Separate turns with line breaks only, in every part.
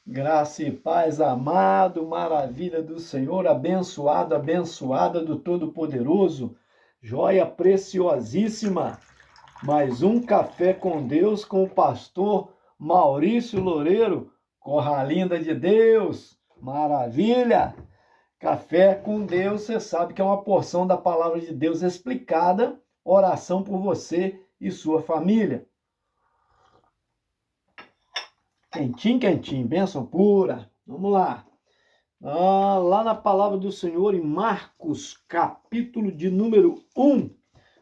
Graça e paz, amado, maravilha do Senhor, abençoado, abençoada do Todo-Poderoso, joia preciosíssima. Mais um Café com Deus com o pastor Maurício Loureiro, Corra Linda de Deus, maravilha. Café com Deus, você sabe que é uma porção da palavra de Deus explicada, oração por você e sua família. Quentinho, quentinho, bênção pura. Vamos lá. Lá na palavra do Senhor, em Marcos, capítulo de número 1,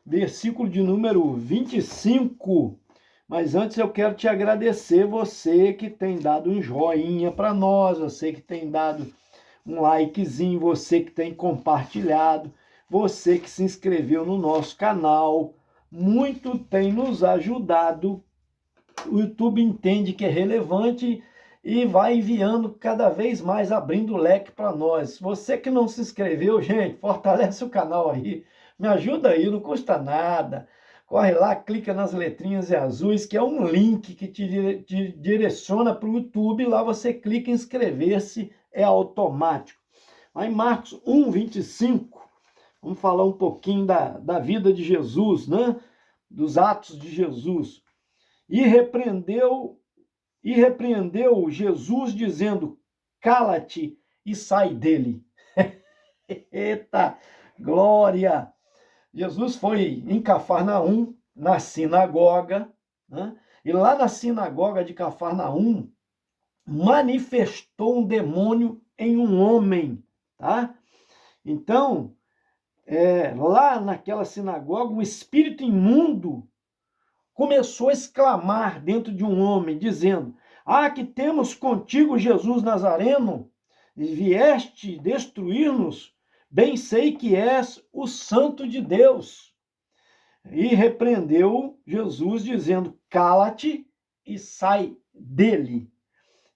versículo de número 25. Mas antes eu quero te agradecer, você que tem dado um joinha para nós, você que tem dado um likezinho, você que tem compartilhado, você que se inscreveu no nosso canal. Muito tem nos ajudado. O YouTube entende que é relevante e vai enviando cada vez mais, abrindo o leque para nós. Você que não se inscreveu, gente, fortalece o canal aí, me ajuda aí, não custa nada. Corre lá, clica nas letrinhas azuis, que é um link que te direciona para o YouTube, lá você clica em inscrever-se, é automático. Aí Marcos 1, 25, vamos falar um pouquinho da vida de Jesus, né? Dos atos de Jesus. E repreendeu Jesus, dizendo: cala-te e sai dele. Eita, glória! Jesus foi em Cafarnaum, na sinagoga, né? E lá na sinagoga de Cafarnaum, manifestou um demônio em um homem, tá? Então, lá naquela sinagoga, um espírito imundo começou a exclamar dentro de um homem, dizendo: que temos contigo, Jesus Nazareno, e vieste destruir-nos, bem sei que és o Santo de Deus. E repreendeu Jesus, dizendo: cala-te e sai dele.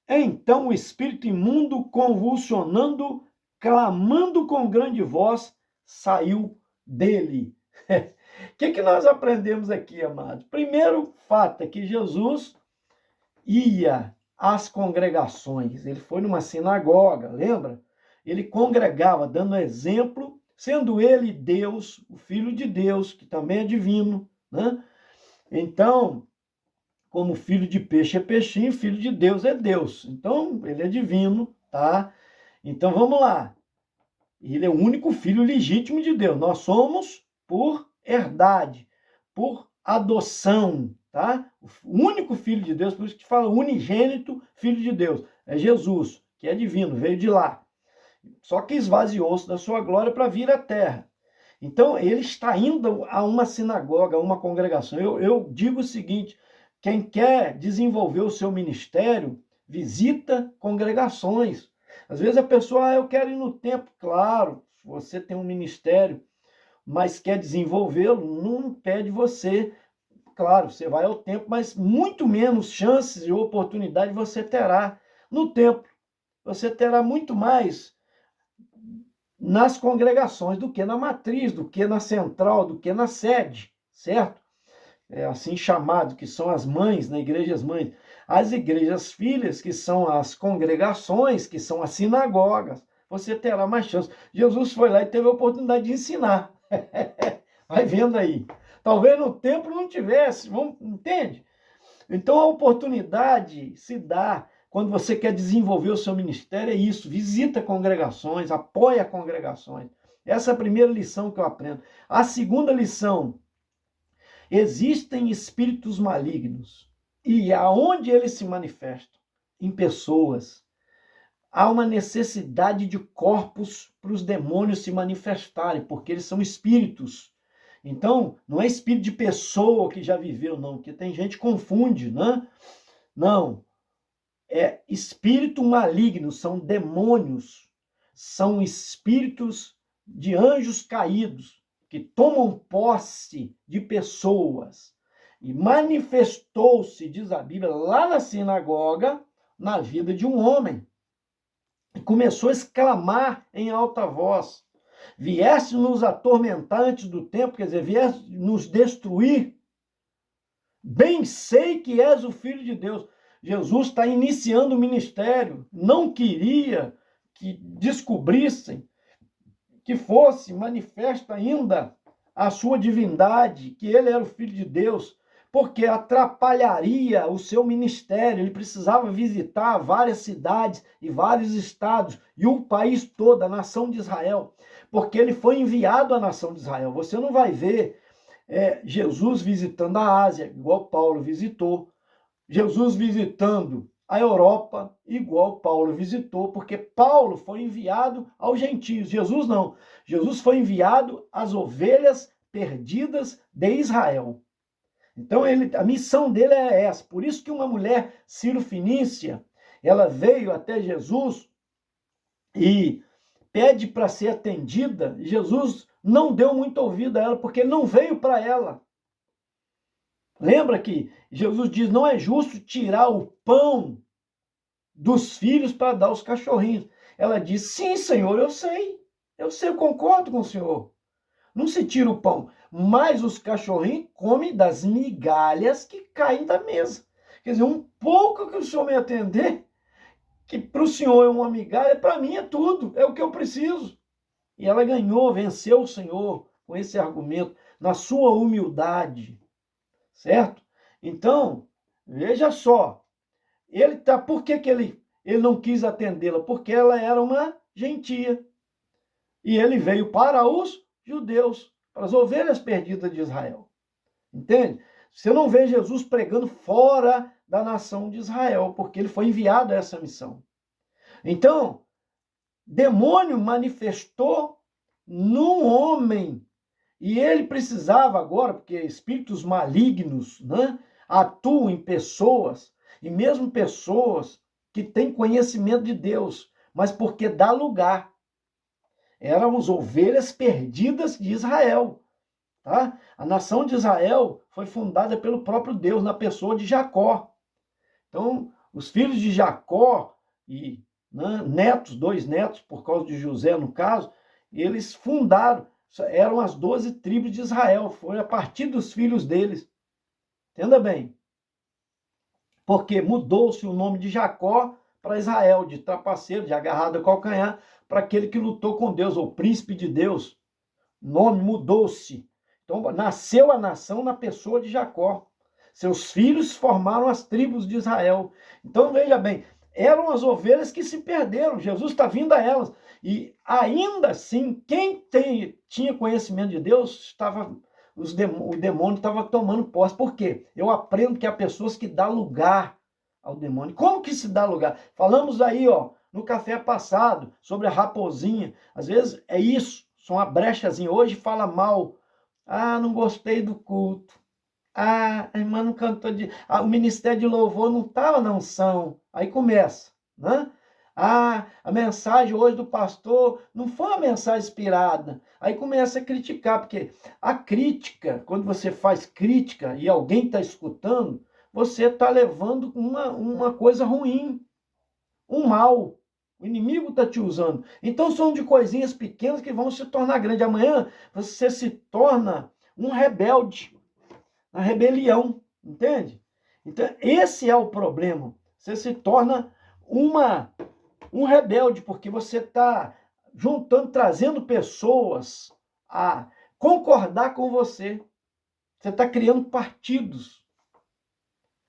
Então o espírito imundo, convulsionando, clamando com grande voz, saiu dele. O que nós aprendemos aqui, amados? Primeiro fato é que Jesus ia às congregações. Ele foi numa sinagoga, lembra? Ele congregava, dando exemplo, sendo ele Deus, o Filho de Deus, que também é divino, né? Então, como filho de peixe é peixinho, filho de Deus é Deus. Então, ele é divino, tá? Então, vamos lá. Ele é o único filho legítimo de Deus. Nós somos por herdade, por adoção, tá? O único filho de Deus, por isso que fala unigênito filho de Deus, é Jesus, que é divino, veio de lá. Só que esvaziou-se da sua glória para vir à terra. Então, ele está indo a uma sinagoga, a uma congregação. Eu digo o seguinte: quem quer desenvolver o seu ministério, visita congregações. Às vezes a pessoa, eu quero ir no templo. Claro, você tem um ministério, mas quer desenvolvê-lo, não impede você. Claro, você vai ao templo, mas muito menos chances e oportunidade você terá no templo. Você terá muito mais nas congregações do que na matriz, do que na central, do que na sede, certo? É assim chamado, que são as mães, na igreja as mães. As igrejas filhas, que são as congregações, que são as sinagogas, você terá mais chance. Jesus foi lá e teve a oportunidade de ensinar. Vai vendo aí. Talvez no templo não tivesse, entende? Então a oportunidade se dá quando você quer desenvolver o seu ministério, é isso. Visita congregações, apoia congregações. Essa é a primeira lição que eu aprendo. A segunda lição: existem espíritos malignos. E aonde eles se manifestam? Em pessoas. Há uma necessidade de corpos para os demônios se manifestarem, porque eles são espíritos. Então, não é espírito de pessoa que já viveu, não, porque tem gente que confunde, né? Não. É espírito maligno, são demônios, são espíritos de anjos caídos, que tomam posse de pessoas. E manifestou-se, diz a Bíblia, lá na sinagoga, na vida de um homem. E começou a exclamar em alta voz: vieste nos atormentar antes do tempo, quer dizer, vieste nos destruir. Bem sei que és o Filho de Deus. Jesus está iniciando o ministério, não queria que descobrissem que fosse manifesta ainda a sua divindade, que ele era o Filho de Deus, porque atrapalharia o seu ministério. Ele precisava visitar várias cidades e vários estados e o país todo, a nação de Israel, porque ele foi enviado à nação de Israel. Você não vai ver Jesus visitando a Ásia, igual Paulo visitou, Jesus visitando a Europa, igual Paulo visitou, porque Paulo foi enviado aos gentios. Jesus não. Jesus foi enviado às ovelhas perdidas de Israel. Então, a missão dele é essa. Por isso que uma mulher Ciro-fenícia, ela veio até Jesus e pede para ser atendida. Jesus não deu muito ouvido a ela, porque ele não veio para ela. Lembra que Jesus diz, não é justo tirar o pão dos filhos para dar aos cachorrinhos. Ela diz, sim, Senhor, eu concordo com o Senhor. Não se tira o pão, mas os cachorrinhos comem das migalhas que caem da mesa. Quer dizer, um pouco que o Senhor me atender, que para o Senhor é uma migalha, para mim é tudo, é o que eu preciso. E ela ganhou, venceu o Senhor com esse argumento, na sua humildade. Certo? Então, veja só, por que ele não quis atendê-la? Porque ela era uma gentia. E ele veio para os judeus, para as ovelhas perdidas de Israel. Entende? Você não vê Jesus pregando fora da nação de Israel, porque ele foi enviado a essa missão. Então, demônio manifestou num homem. E ele precisava agora, porque espíritos malignos, né, atuam em pessoas, e mesmo pessoas que têm conhecimento de Deus, mas porque dá lugar. Éramos ovelhas perdidas de Israel. Tá? A nação de Israel foi fundada pelo próprio Deus, na pessoa de Jacó. Então, os filhos de Jacó, e netos, 2 netos, por causa de José no caso, eles fundaram. Eram as 12 tribos de Israel. Foi a partir dos filhos deles. Entenda bem. Porque mudou-se o nome de Jacó para Israel, de trapaceiro, de agarrado a calcanhar, para aquele que lutou com Deus, ou príncipe de Deus. O nome mudou-se. Então, nasceu a nação na pessoa de Jacó. Seus filhos formaram as tribos de Israel. Então, veja bem, eram as ovelhas que se perderam. Jesus está vindo a elas. E ainda assim, quem tinha conhecimento de Deus, o demônio estava tomando posse. Por quê? Eu aprendo que há pessoas que dão lugar ao demônio. Como que se dá lugar? Falamos aí, no café passado, sobre a raposinha. Às vezes é isso, são uma brechazinha. Hoje fala mal. Ah, não gostei do culto. Ah, a irmã não cantou o ministério de louvor não estava na unção. Aí começa, né? Ah, a mensagem hoje do pastor não foi uma mensagem inspirada. Aí começa a criticar, porque a crítica, quando você faz crítica e alguém está escutando, você está levando uma coisa ruim, um mal. O inimigo está te usando. Então são de coisinhas pequenas que vão se tornar grandes. Amanhã você se torna um rebelde. A rebelião, entende? Então, esse é o problema. Você se torna um rebelde, porque você está juntando, trazendo pessoas a concordar com você. Você está criando partidos.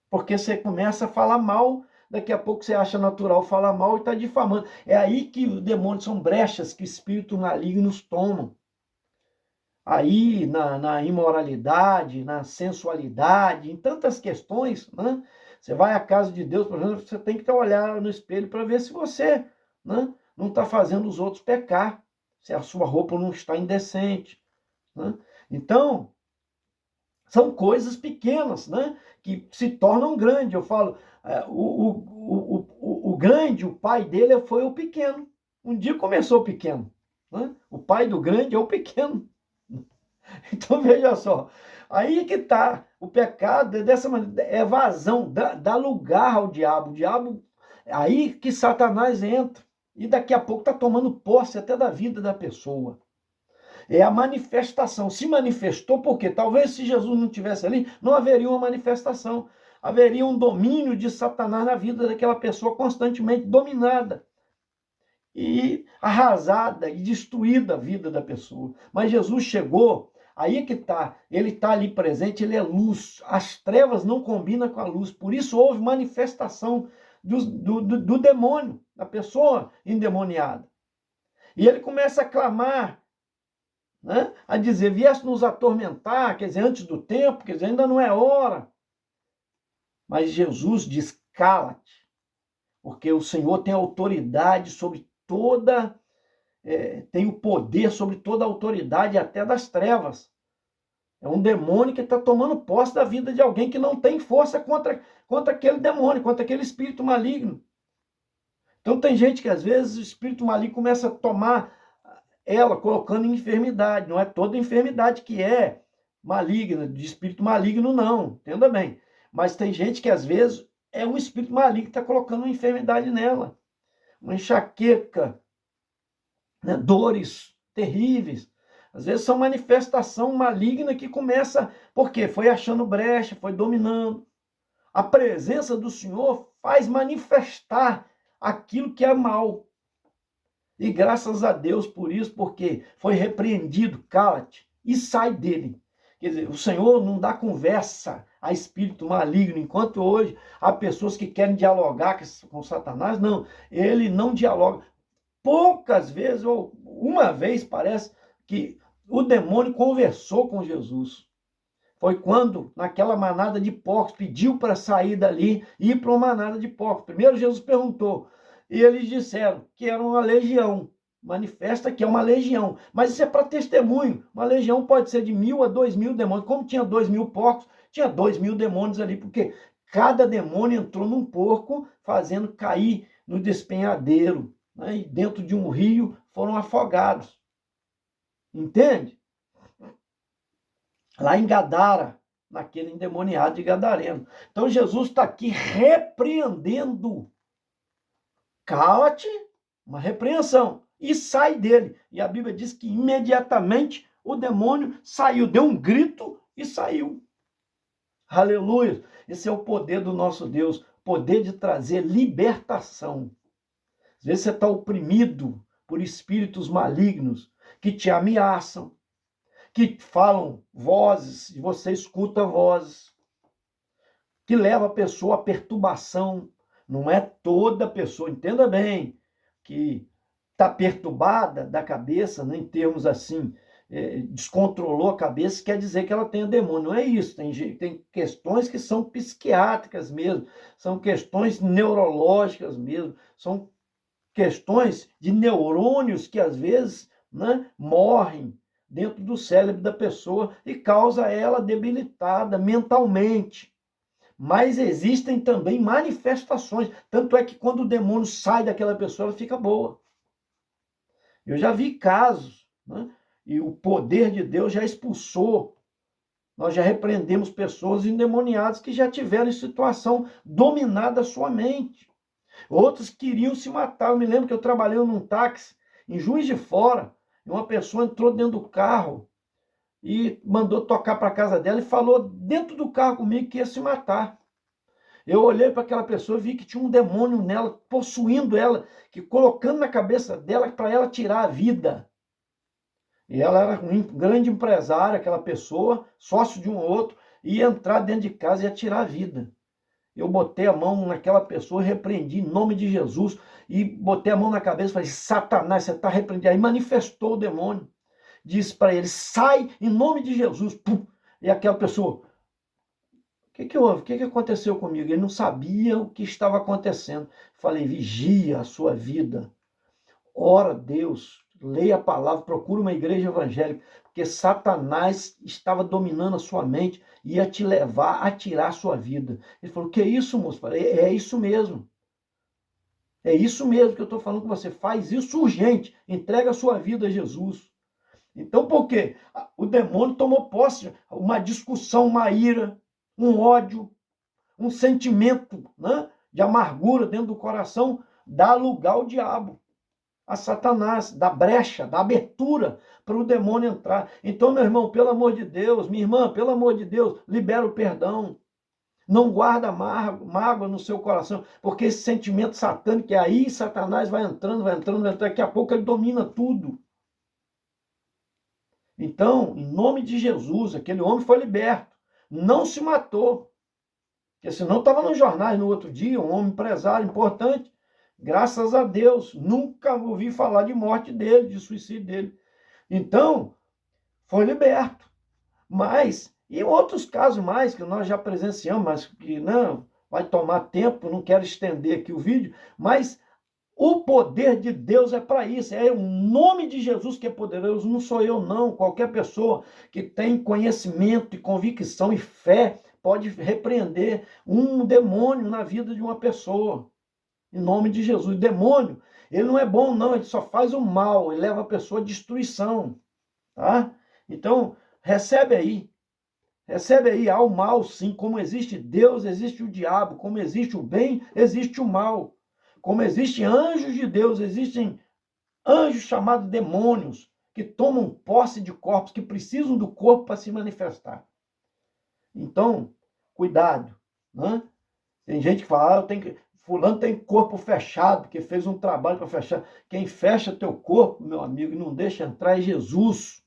Porque você começa a falar mal, daqui a pouco você acha natural falar mal e está difamando. É aí que os demônios são brechas que espíritos malignos tomam. Aí na imoralidade, na sensualidade, em tantas questões, né? Você vai à casa de Deus, por exemplo, você tem que olhar no espelho para ver se você, né, não está fazendo os outros pecar, se a sua roupa não está indecente. Né? Então, são coisas pequenas, né, que se tornam grandes. Eu falo, o grande, o pai dele foi o pequeno. Um dia começou pequeno. Né? O pai do grande é o pequeno. Então, veja só, aí que está o pecado, dessa maneira, é vazão, dá lugar ao diabo. O diabo, aí que Satanás entra, e daqui a pouco está tomando posse até da vida da pessoa. É a manifestação. Se manifestou porque talvez se Jesus não estivesse ali, não haveria uma manifestação. haveria um domínio de Satanás na vida daquela pessoa constantemente dominada e arrasada e destruída a vida da pessoa. Mas Jesus chegou, aí é que está, ele está ali presente, ele é luz, as trevas não combinam com a luz, por isso houve manifestação do demônio, da pessoa endemoniada. E ele começa a clamar, né, a dizer, vieste nos atormentar, quer dizer, antes do tempo, quer dizer, ainda não é hora. Mas Jesus diz, cala-te, porque o Senhor tem autoridade sobre toda, tem o poder sobre toda a autoridade, até das trevas. É um demônio que está tomando posse da vida de alguém que não tem força contra aquele demônio, contra aquele espírito maligno. Então tem gente que às vezes o espírito maligno começa a tomar ela, colocando em enfermidade. Não é toda enfermidade que é maligna, de espírito maligno não, entenda bem. Mas tem gente que às vezes é um espírito maligno que está colocando uma enfermidade nela. Uma enxaqueca, né? Dores terríveis. Às vezes são manifestação maligna que começa, porque foi achando brecha, foi dominando. A presença do Senhor faz manifestar aquilo que é mal. E graças a Deus por isso, porque foi repreendido, cala-te e sai dele. Quer dizer, o Senhor não dá conversa a espírito maligno, enquanto hoje há pessoas que querem dialogar com Satanás, não, ele não dialoga. Poucas vezes, ou uma vez parece, que o demônio conversou com Jesus. Foi quando, naquela manada de porcos, pediu para sair dali e ir para uma manada de porcos. Primeiro Jesus perguntou, e eles disseram que era uma legião. Manifesta que é uma legião. Mas isso é para testemunho. Uma legião pode ser de 1.000 a 2.000 demônios. Como tinha 2.000 porcos, tinha 2.000 demônios ali, porque cada demônio entrou num porco, fazendo cair no despenhadeiro, né? E dentro de um rio foram afogados. Entende? Lá em Gadara, naquele endemoniado de Gadareno. Então Jesus está aqui repreendendo. Cala-te, uma repreensão, e sai dele. E a Bíblia diz que imediatamente o demônio saiu, deu um grito e saiu. Aleluia! Esse é o poder do nosso Deus, poder de trazer libertação. Às vezes você está oprimido por espíritos malignos que te ameaçam, que falam vozes, e você escuta vozes, que leva a pessoa à perturbação. Não é toda pessoa, entenda bem, que está perturbada da cabeça, né, em termos assim, descontrolou a cabeça, quer dizer que ela tem demônio. Não é isso, tem questões que são psiquiátricas mesmo, são questões neurológicas mesmo, são questões de neurônios que às vezes, né, morrem dentro do cérebro da pessoa e causa ela debilitada mentalmente. Mas existem também manifestações. Tanto é que quando o demônio sai daquela pessoa, ela fica boa. Eu já vi casos, né? E o poder de Deus já expulsou. Nós já repreendemos pessoas endemoniadas que já tiveram em situação dominada a sua mente. Outros queriam se matar. Eu me lembro que eu trabalhei num táxi em Juiz de Fora. E uma pessoa entrou dentro do carro e mandou tocar para a casa dela e falou dentro do carro comigo que ia se matar. Eu olhei para aquela pessoa e vi que tinha um demônio nela, possuindo ela, que colocando na cabeça dela para ela tirar a vida. E ela era um grande empresário, aquela pessoa, sócio de um outro, ia entrar dentro de casa e ia tirar a vida. Eu botei a mão naquela pessoa, repreendi em nome de Jesus, e botei a mão na cabeça e falei, Satanás, você está repreendido. Aí manifestou o demônio. Disse para ele, sai em nome de Jesus. Pum. E aquela pessoa, o que houve? O que aconteceu comigo? Ele não sabia o que estava acontecendo. Falei, vigia a sua vida. Ora a Deus, leia a palavra, procura uma igreja evangélica, porque Satanás estava dominando a sua mente e ia te levar a tirar a sua vida. Ele falou, que é isso, moço? Falei, é isso mesmo. É isso mesmo que eu estou falando com você. Faz isso urgente. Entrega a sua vida a Jesus. Então, por quê? O demônio tomou posse, uma discussão, uma ira, um ódio, um sentimento, né, de amargura dentro do coração, dá lugar ao diabo, a Satanás, dá brecha, dá abertura para o demônio entrar. Então, meu irmão, pelo amor de Deus, minha irmã, pelo amor de Deus, libera o perdão. Não guarda mágoa no seu coração, porque esse sentimento satânico, aí Satanás vai entrando, daqui a pouco ele domina tudo. Então, em nome de Jesus, aquele homem foi liberto, não se matou, porque senão estava nos jornais no outro dia, um homem empresário importante, graças a Deus, nunca ouvi falar de morte dele, de suicídio dele. Então, foi liberto. Mas, e outros casos mais que nós já presenciamos, mas que não vai tomar tempo, não quero estender aqui o vídeo, mas o poder de Deus é para isso, é o nome de Jesus que é poderoso, não sou eu não, qualquer pessoa que tem conhecimento e convicção e fé pode repreender um demônio na vida de uma pessoa, em nome de Jesus. O demônio, ele não é bom não, ele só faz o mal, ele leva a pessoa à destruição, tá? Então, recebe aí, há o mal sim, como existe Deus, existe o diabo, como existe o bem, existe o mal. Como existem anjos de Deus, existem anjos chamados demônios, que tomam posse de corpos, que precisam do corpo para se manifestar. Então, cuidado, né? Tem gente que fala, fulano tem corpo fechado, porque fez um trabalho para fechar. Quem fecha teu corpo, meu amigo, e não deixa entrar é Jesus.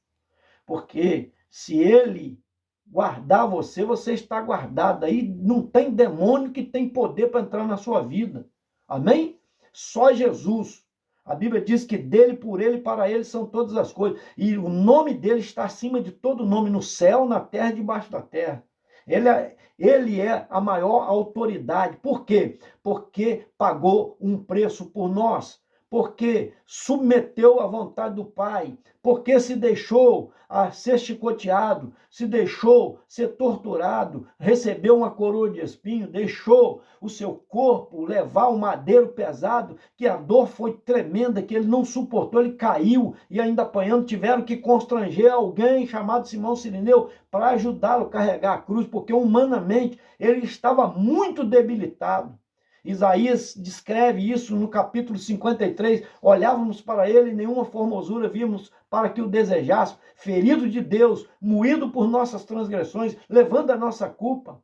Porque se ele guardar você, você está guardado. Aí não tem demônio que tem poder para entrar na sua vida. Amém? Só Jesus. A Bíblia diz que dele, por ele e para ele são todas as coisas. E o nome dele está acima de todo nome, no céu, na terra e debaixo da terra. Ele é a maior autoridade. Por quê? Porque pagou um preço por nós. Porque submeteu à vontade do Pai, porque se deixou ser chicoteado, se deixou ser torturado, recebeu uma coroa de espinho, deixou o seu corpo levar um madeiro pesado, que a dor foi tremenda, que ele não suportou, ele caiu e ainda apanhando, tiveram que constranger alguém chamado Simão Cirineu para ajudá-lo a carregar a cruz, porque humanamente ele estava muito debilitado. Isaías descreve isso no capítulo 53, olhávamos para ele e nenhuma formosura víamos para que o desejasse, ferido de Deus, moído por nossas transgressões, levando a nossa culpa.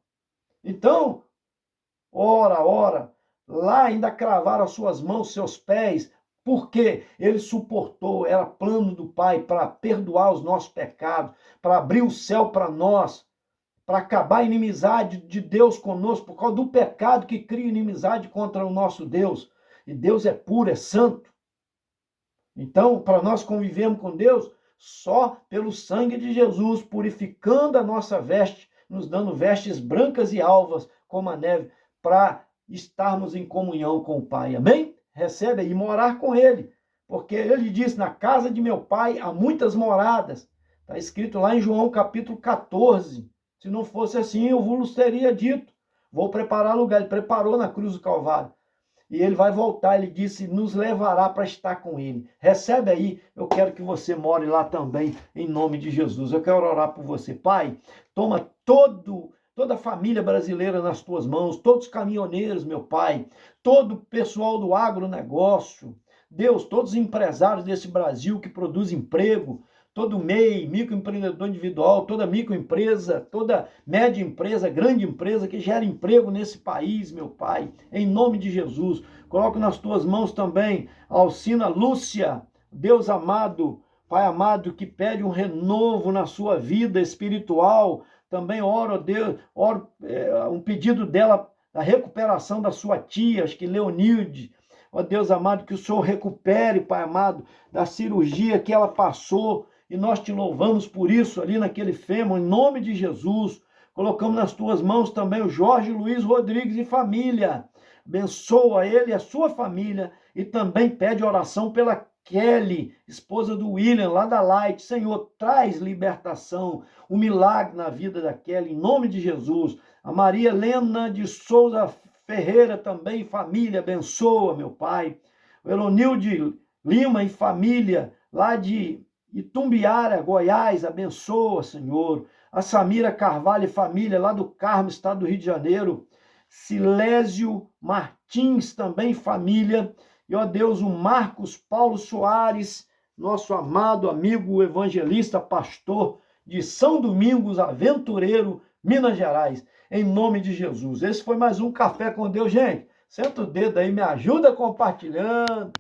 Então, ora, lá ainda cravaram as suas mãos, seus pés, porque ele suportou, era plano do Pai para perdoar os nossos pecados, para abrir o céu para nós, para acabar a inimizade de Deus conosco, por causa do pecado que cria inimizade contra o nosso Deus. E Deus é puro, é santo. Então, para nós convivermos com Deus, só pelo sangue de Jesus, purificando a nossa veste, nos dando vestes brancas e alvas, como a neve, para estarmos em comunhão com o Pai. Amém? Recebe aí, morar com Ele. Porque Ele diz, na casa de meu Pai há muitas moradas. Está escrito lá em João capítulo 14. Se não fosse assim, eu vos teria dito. Vou preparar lugar. Ele preparou na cruz do Calvário. E ele vai voltar, ele disse, nos levará para estar com ele. Recebe aí, eu quero que você more lá também, em nome de Jesus. Eu quero orar por você. Pai, toma toda a família brasileira nas tuas mãos, todos os caminhoneiros, meu Pai, todo o pessoal do agronegócio, Deus, todos os empresários desse Brasil que produzem emprego, todo MEI, microempreendedor individual, toda microempresa, toda média empresa, grande empresa que gera emprego nesse país, meu Pai, em nome de Jesus. Coloco nas tuas mãos também a Alcina Lúcia, Deus amado, Pai amado, que pede um renovo na sua vida espiritual. Também oro, Deus, um pedido dela, a recuperação da sua tia, acho que Leonilde. Ó Deus amado, que o Senhor recupere, Pai amado, da cirurgia que ela passou. E nós te louvamos por isso ali naquele fêmur, em nome de Jesus. Colocamos nas tuas mãos também o Jorge Luiz Rodrigues e família. Abençoa ele e a sua família. E também pede oração pela Kelly, esposa do William, lá da Light. Senhor, traz libertação, um milagre na vida da Kelly, em nome de Jesus. A Maria Helena de Souza Ferreira também, família, abençoa, meu Pai. O Elonilde Lima e família, lá de Itumbiara, Goiás, abençoa, Senhor. A Samira Carvalho e família, lá do Carmo, estado do Rio de Janeiro. Silésio Martins, também família. E, ó Deus, o Marcos Paulo Soares, nosso amado amigo evangelista, pastor de São Domingos, Aventureiro, Minas Gerais. em nome de Jesus. Esse foi mais um Café com Deus, gente. Senta o dedo aí, me ajuda compartilhando.